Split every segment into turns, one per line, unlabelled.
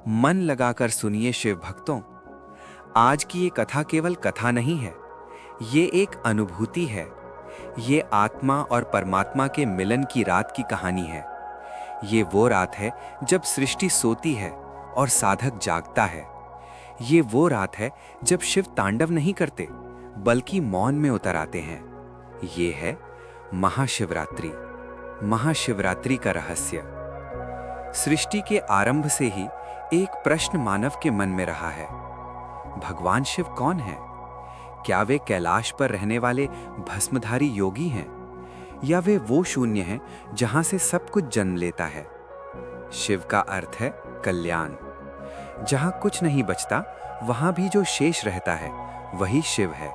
मन लगाकर सुनिए शिव भक्तों। आज की ये कथा केवल कथा नहीं है, ये एक अनुभूति है। ये आत्मा और परमात्मा के मिलन की रात की कहानी है। ये वो रात है जब सृष्टि सोती है और साधक जागता है। ये वो रात है जब शिव तांडव नहीं करते बल्कि मौन में उतर आते हैं। ये है महाशिवरात्रि। महाशिवरात्रि का रहस्य। सृष्टि के आरंभ से ही एक प्रश्न मानव के मन में रहा है। भगवान शिव कौन है? क्या वे कैलाश पर रहने वाले भस्मधारी योगी हैं, या वे वो शून्य हैं जहां से सब कुछ जन्म लेता है? शिव का अर्थ है कल्याण। जहां कुछ नहीं बचता, वहां भी जो शेष रहता है वही शिव है।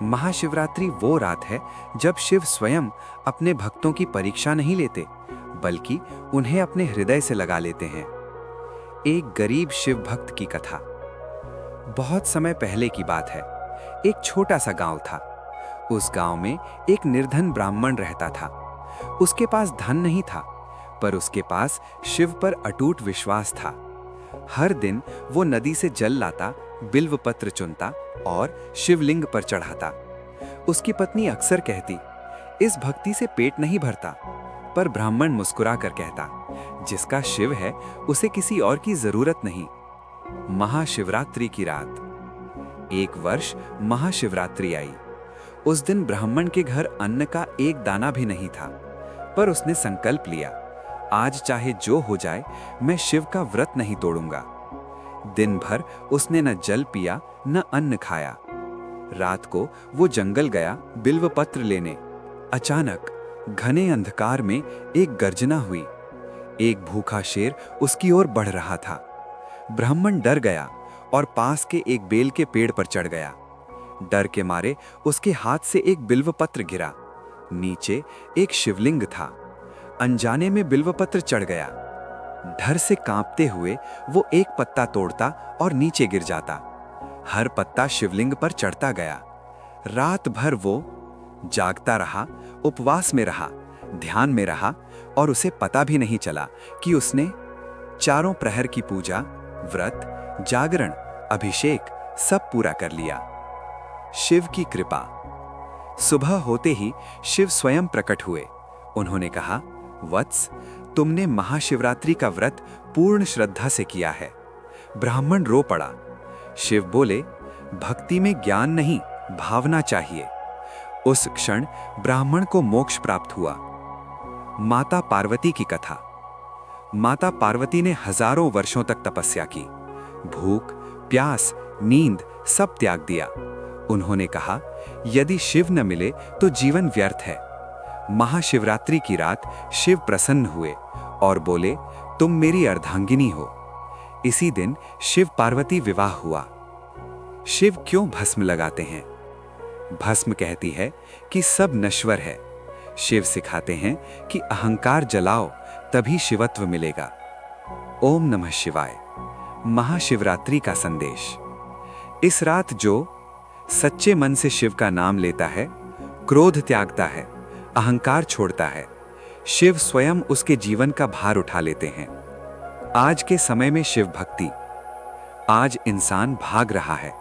महाशिवरात्रि वो रात है जब शिव स्वयं अपने भक्तों की परीक्षा नहीं लेते, बल्कि उन्हें अपने हृदय से लगा लेते हैं। एक गरीब शिव भक्त की कथा। बहुत समय पहले की बात है। एक छोटा सा गांव था। उस गांव में एक निर्धन ब्राह्मण रहता था। उसके पास धन नहीं था, पर उसके पास शिव पर अटूट विश्वास था। हर दिन वो नदी से जल लाता, बिल्व पत्र चुनता और शिवलिंग पर चढ़ाता। उसकी पत्नी अक्सर कहती, इस भक्ति से पेट नहीं भरता। पर ब्राह्मण मुस्कुरा कर कहता, जिसका शिव है उसे किसी और की जरूरत नहीं। महाशिवरात्रि की रात। एक वर्ष महाशिवरात्रि आई। उस दिन ब्राह्मण के घर अन्न का एक दाना भी नहीं था, पर उसने संकल्प लिया, आज चाहे जो हो जाए मैं शिव का व्रत नहीं तोड़ूंगा। दिन भर उसने न जल पिया न अन्न खाया। रात को वो जंगल गया बिल्व पत्र लेने। अचानक घने अंधकार में एक गर्जना हुई। एक भूखा शेर उसकी ओर बढ़ रहा था। ब्राह्मण डर गया और पास के एक बेल के पेड़ पर चढ़ गया। डर के मारे उसके हाथ से एक बिल्वपत्र गिरा। नीचे एक शिवलिंग था। अनजाने में बिल्वपत्र चढ़ गया। डर से कांपते हुए वो एक पत्ता तोड़ता और नीचे गिर जाता। हर पत्ता शिवलिंग पर चढ़ता गया। रात भर वो जागता रहा, उपवास में रहा, ध्यान में रहा, और उसे पता भी नहीं चला कि उसने चारों प्रहर की पूजा, व्रत, जागरण, अभिषेक सब पूरा कर लिया। शिव की कृपा। सुबह होते ही शिव स्वयं प्रकट हुए। उन्होंने कहा, वत्स, तुमने महाशिवरात्रि का व्रत पूर्ण श्रद्धा से किया है। ब्राह्मण रो पड़ा। शिव बोले, भक्ति में ज्ञान नहीं, भावना चाहिए। उस क्षण ब्राह्मण को मोक्ष प्राप्त हुआ। माता पार्वती की कथा। माता पार्वती ने हजारों वर्षों तक तपस्या की। भूख, प्यास, नींद सब त्याग दिया। उन्होंने कहा, यदि शिव न मिले तो जीवन व्यर्थ है। महाशिवरात्रि की रात शिव प्रसन्न हुए और बोले, तुम मेरी अर्धांगिनी हो। इसी दिन शिव पार्वती विवाह हुआ। शिव क्यों भस्म लगाते हैं? भस्म कहती है कि सब नश्वर है। शिव सिखाते हैं कि अहंकार जलाओ, तभी शिवत्व मिलेगा। ओम नमः शिवाय। महाशिवरात्रि का संदेश। इस रात जो सच्चे मन से शिव का नाम लेता है, क्रोध त्यागता है, अहंकार छोड़ता है, शिव स्वयं उसके जीवन का भार उठा लेते हैं। आज के समय में शिव भक्ति। आज इंसान भाग रहा है,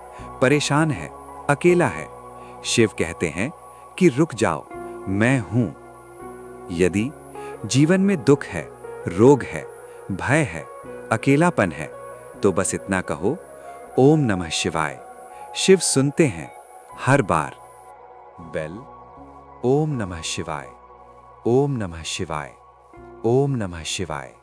परेशान है, अकेला है। शिव कहते हैं कि रुक जाओ, मैं हूं। यदि जीवन में दुख है, रोग है, भय है, अकेलापन है, तो बस इतना कहो, ओम नमः शिवाय। शिव सुनते हैं हर बार। बेल। ओम नमः शिवाय। ओम नमः शिवाय। ओम नमः शिवाय।